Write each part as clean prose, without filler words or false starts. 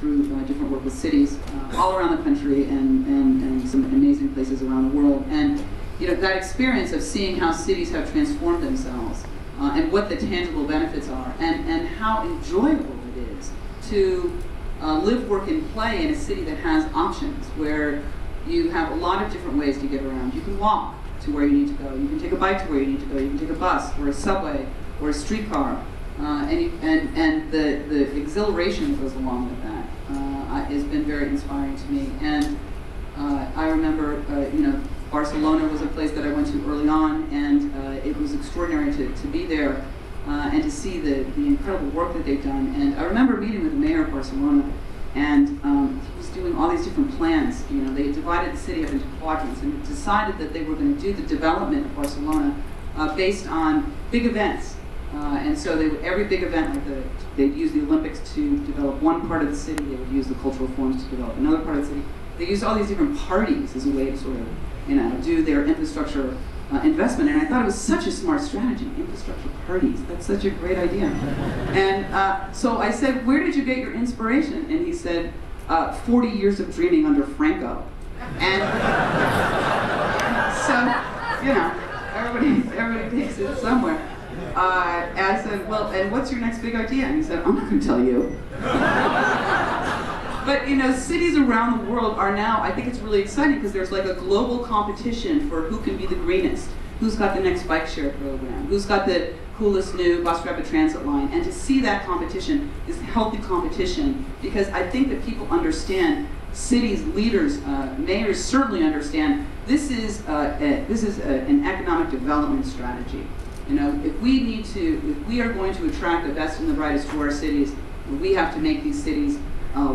through different work with cities all around the country and some amazing places around the world. And that experience of seeing how cities have transformed themselves and what the tangible benefits are and how enjoyable it is to live, work, and play in a city that has options where you have a lot of different ways to get around. You can walk to where you need to go. You can take a bike to where you need to go. You can take a bus or a subway or a streetcar. And the exhilaration that goes along with that has been very inspiring to me. And I remember, Barcelona was a place that I went to early on, and it was extraordinary to be there and to see the incredible work that they've done. And I remember meeting with the mayor of Barcelona, and he was doing all these different plans. They divided the city up into quadrants and decided that they were going to do the development of Barcelona based on big events. And so every big event, like they'd use the Olympics to develop one part of the city, they would use the cultural forums to develop another part of the city. They used all these different parties as a way to sort of, do their infrastructure investment. And I thought it was such a smart strategy, infrastructure parties. That's such a great idea. And so I said, where did you get your inspiration? And he said, 40 years of dreaming under Franco. And so, everybody takes it somewhere. I said, well, and what's your next big idea? And he said, I'm not going to tell you. But cities around the world are now, I think it's really exciting because there's like a global competition for who can be the greenest, who's got the next bike share program, who's got the coolest new bus rapid transit line. And to see that competition is healthy competition, because I think that people understand, cities, leaders, mayors certainly understand, this is an economic development strategy. If we are going to attract the best and the brightest to our cities, we have to make these cities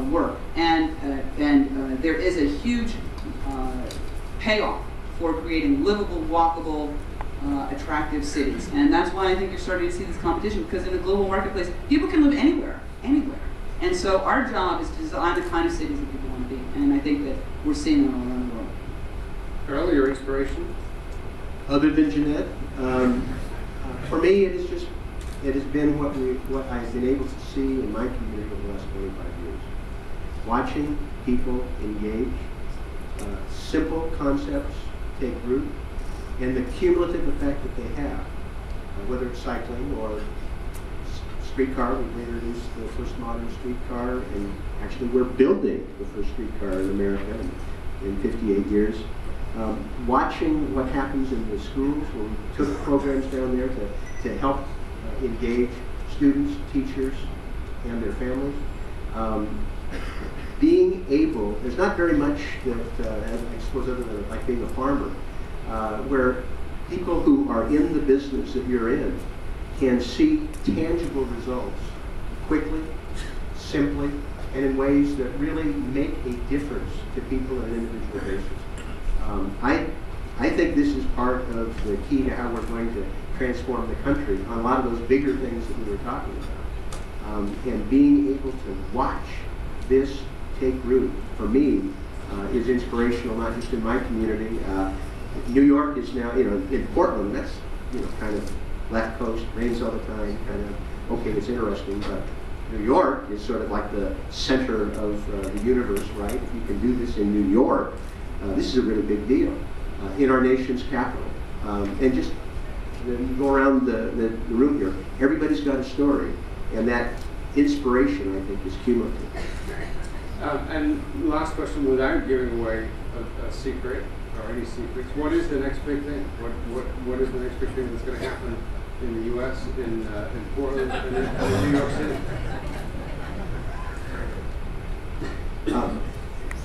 work. And there is a huge payoff for creating livable, walkable, attractive cities. And that's why I think you're starting to see this competition, because in a global marketplace, people can live anywhere. And so our job is to design the kind of cities that people want to be. And I think that we're seeing that all around the world. Earl, your inspiration? Other than Janette? For me, it has been what I've been able to see in my community over the last 25 years. Watching people engage, simple concepts take root, and the cumulative effect that they have, whether it's cycling or streetcar. We've introduced the first modern streetcar, and actually we're building the first streetcar in America in 58 years. Watching what happens in the schools, where we took programs down there to help engage students, teachers, and their families. Being able, there's not very much that, I suppose, other than like being a farmer, where people who are in the business that you're in can see tangible results quickly, simply, and in ways that really make a difference to people on an individual basis. I think this is part of the key to how we're going to transform the country on a lot of those bigger things that we were talking about. And being able to watch this take root, for me, is inspirational, not just in my community. New York is now, in Portland, that's, kind of left coast, rains all the time, kind of, okay, it's interesting, but New York is sort of like the center of the universe, right? If you can do this in New York, this is a really big deal in our nation's capital. And just go around the room here, everybody's got a story, and that inspiration, I think, is cumulative. And last question, without giving away a secret or any secrets, what is the next big thing? What is the next big thing that's going to happen in the U.S., in Portland, and in New York City?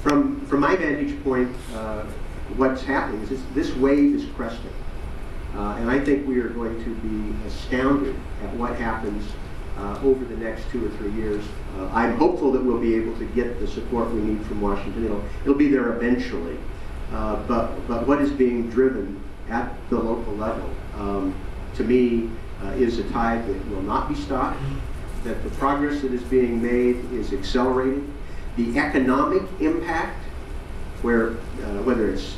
From my vantage point, what's happening is this wave is cresting. And I think we are going to be astounded at what happens over the next 2 or 3 years. I'm hopeful that we'll be able to get the support we need from Washington. It'll be there eventually. But what is being driven at the local level, to me, is a tide that will not be stopped, that the progress that is being made is accelerating. The economic impact, whether it's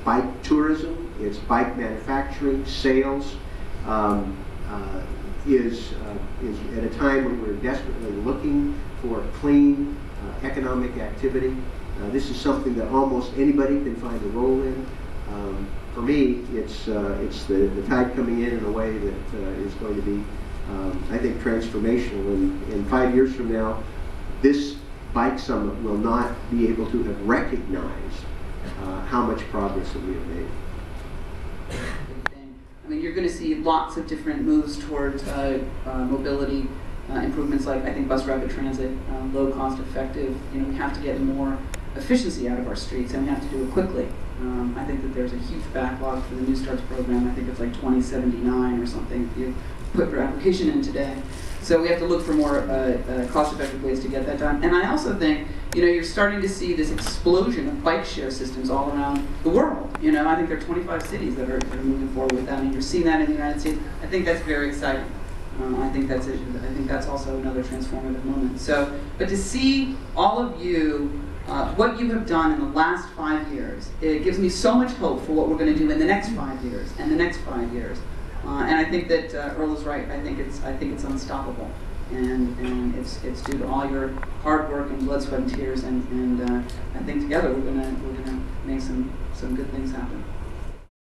bike tourism, it's bike manufacturing, sales, is at a time when we're desperately looking for clean, economic activity. This is something that almost anybody can find a role in. For me, it's the tide coming in a way that is going to be, I think, transformational. And in 5 years from now, this bike summit will not be able to have recognized how much progress that we have made. I mean, you're going to see lots of different moves towards mobility improvements, like I think bus rapid transit, low cost effective. You know, we have to get more efficiency out of our streets, and we have to do it quickly. I think that there's a huge backlog for the New Starts program. I think it's like 2079 or something if you put your application in today. So we have to look for more cost-effective ways to get that done. And I also think, you know, you're starting to see this explosion of bike share systems all around the world. You know, I think there are 25 cities that are moving forward with that, and you're seeing that in the United States. I think that's very exciting. I think that's also another transformative moment. So, but to see all of you, what you have done in the last 5 years, it gives me so much hope for what we're going to do in the next 5 years and the next 5 years. And I think that Earl is right. I think it's unstoppable, and it's due to all your hard work and blood, sweat, and tears. And I think together we're gonna make some good things happen.